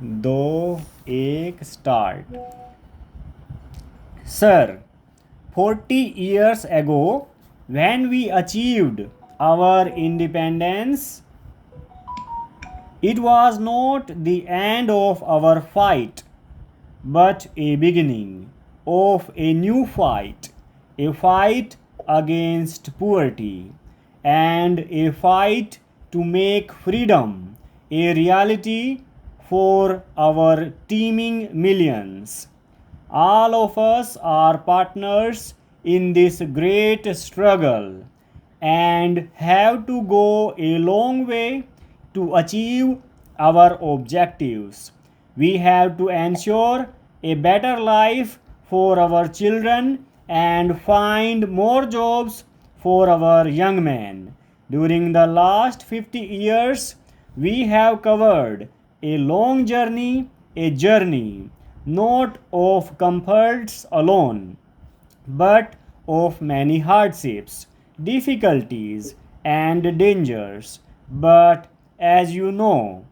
दो एक start. Sir, 40 years ago, when we achieved our independence, it was not the end of our fight, but a beginning of a new fight, a fight against poverty, and a fight to make freedom a reality for our teeming millions. All of us are partners in this great struggle and have to go a long way to achieve our objectives. We have to ensure a better life for our children and find more jobs for our young men. During the last 50 years, we have covered a long journey, a journey not of comforts alone, but of many hardships, difficulties, and dangers. But as you know,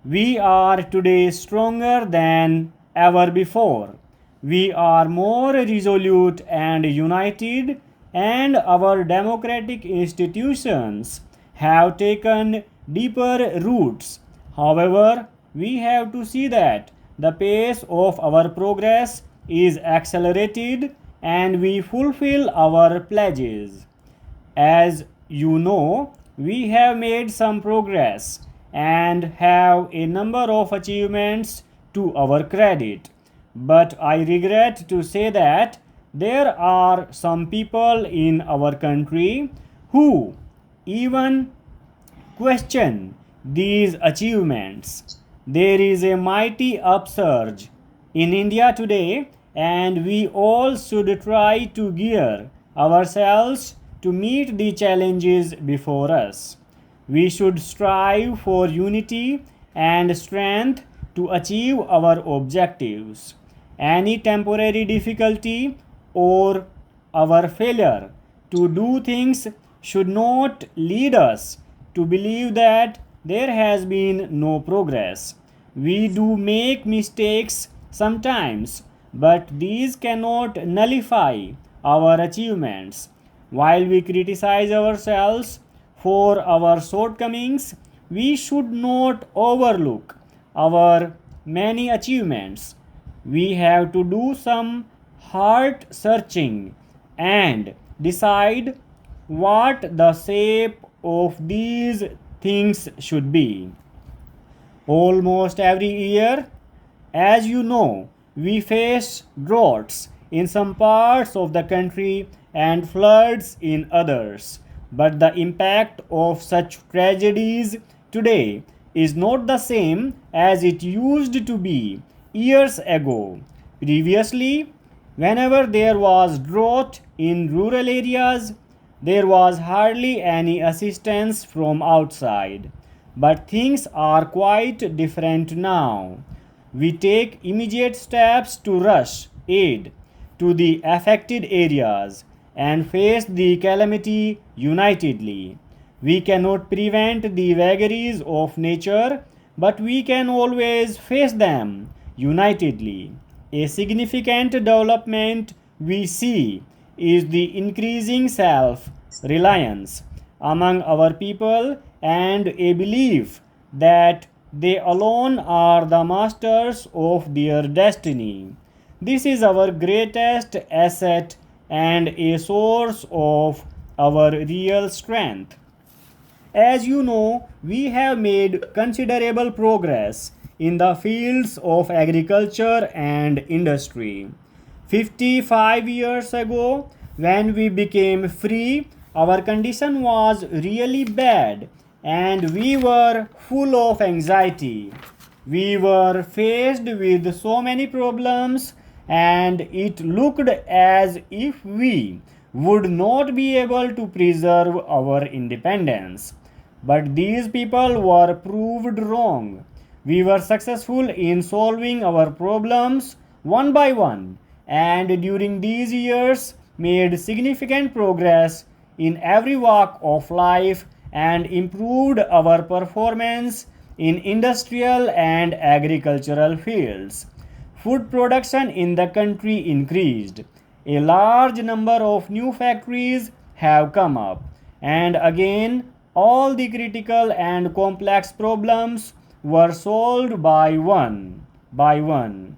we are today stronger than ever before. We are more resolute and united, and our democratic institutions have taken deeper roots. However, we have to see that the pace of our progress is accelerated and we fulfill our pledges. As you know, we have made some progress and have a number of achievements to our credit. But I regret to say that there are some people in our country who even question these achievements. There is a mighty upsurge in India today, and we all should try to gear ourselves to meet the challenges before us. We should strive for unity and strength to achieve our objectives. Any temporary difficulty or our failure to do things should not lead us to believe that there has been no progress. We do make mistakes sometimes, but these cannot nullify our achievements. While we criticize ourselves for our shortcomings, we should not overlook our many achievements. We have to do some heart searching and decide what the shape of these things should be. Almost every year, as you know, we face droughts in some parts of the country and floods in others. But the impact of such tragedies today is not the same as it used to be years ago. Previously, whenever there was drought in rural areas, there was hardly any assistance from outside. But things are quite different now. We take immediate steps to rush aid to the affected areas and face the calamity unitedly. We cannot prevent the vagaries of nature, but we can always face them unitedly. A significant development we see is the increasing self reliance among our people and a belief that they alone are the masters of their destiny. This is our greatest asset and a source of our real strength. As you know, we have made considerable progress in the fields of agriculture and industry. 55 years ago, when we became free, our condition was really bad and we were full of anxiety. We were faced with so many problems and it looked as if we would not be able to preserve our independence. But these people were proved wrong. We were successful in solving our problems one by one, and during these years made significant progress in every walk of life and improved our performance in industrial and agricultural fields. Food production in the country increased. A large number of new factories have come up. And again, all the critical and complex problems were solved by one. By one.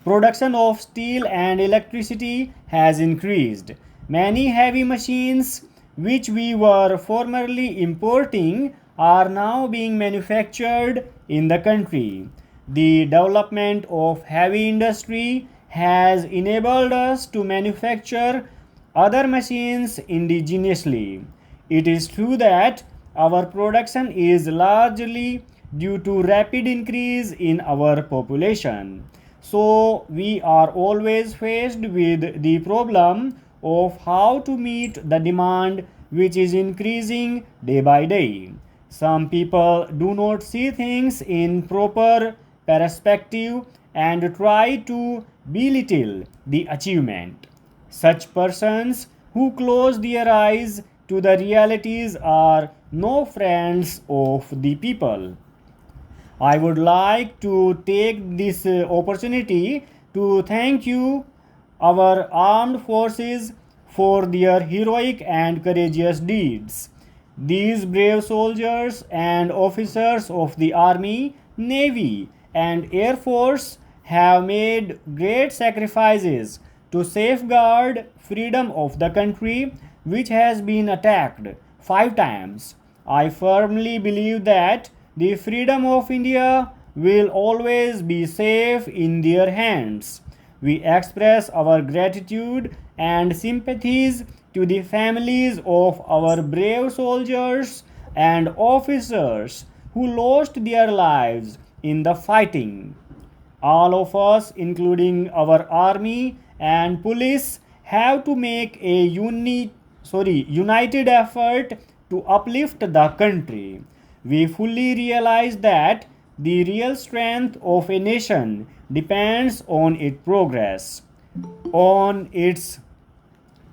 Production of steel and electricity has increased. Many heavy machines which we were formerly importing are now being manufactured in the country. The development of heavy industry has enabled us to manufacture other machines indigenously. It is true that our production is largely due to rapid increase in our population. So we are always faced with the problem of how to meet the demand which is increasing day by day. Some people do not see things in proper perspective and try to belittle the achievement. Such persons who close their eyes to the realities are no friends of the people. I would like to take this opportunity to thank you, our armed forces, for their heroic and courageous deeds. These brave soldiers and officers of the Army, Navy, and Air Force have made great sacrifices to safeguard freedom of the country which has been attacked 5 times. I firmly believe that the freedom of India will always be safe in their hands. We express our gratitude and sympathies to the families of our brave soldiers and officers who lost their lives in the fighting. All of us, including our army and police, have to make a united effort to uplift the country. We fully realize that the real strength of a nation depends on its progress, on its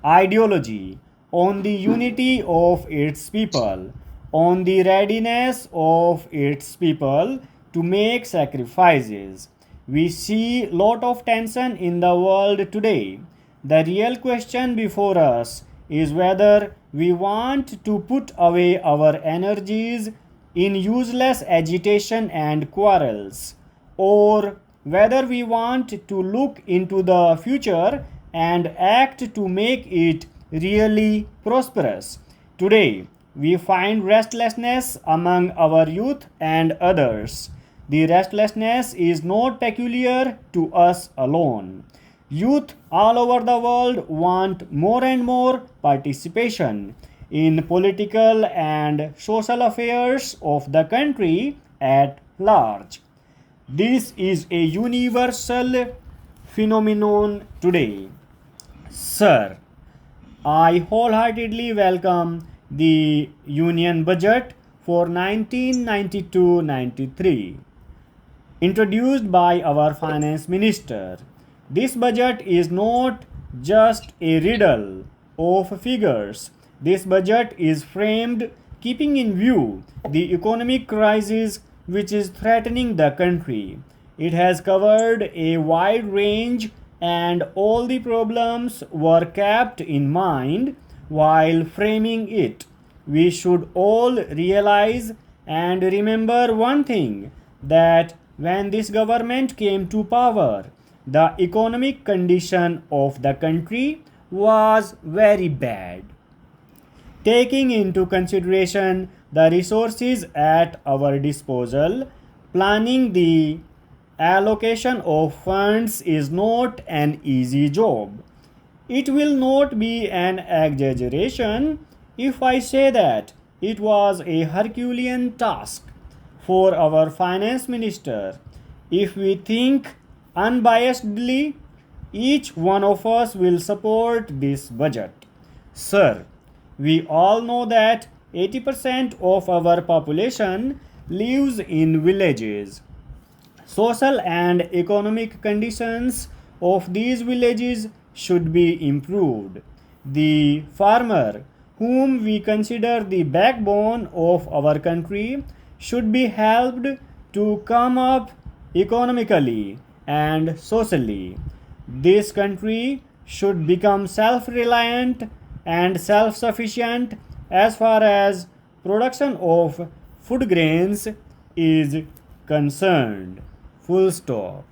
ideology, on the unity of its people, on the readiness of its people to make sacrifices. We see lot of tension in the world today. The real question before us is whether we want to put away our energies in useless agitation and quarrels, or whether we want to look into the future and act to make it really prosperous. Today, we find restlessness among our youth and others. The restlessness is not peculiar to us alone. Youth all over the world want more and more participation in political and social affairs of the country at large. This is a universal phenomenon today. Sir, I wholeheartedly welcome the Union Budget for 1992-93, introduced by our Finance Minister. This budget is not just a riddle of figures. This budget is framed keeping in view the economic crisis which is threatening the country. It has covered a wide range and all the problems were kept in mind while framing it. We should all realize and remember one thing, that when this government came to power, the economic condition of the country was very bad. Taking into consideration the resources at our disposal, planning the allocation of funds is not an easy job. It will not be an exaggeration if I say that it was a Herculean task for our finance minister. If we think unbiasedly, each one of us will support this budget. Sir, we all know that 80% of our population lives in villages. Social and economic conditions of these villages should be improved. The farmer, whom we consider the backbone of our country, should be helped to come up economically and socially. This country should become self-reliant and self-sufficient as far as production of food grains is concerned. Full stop.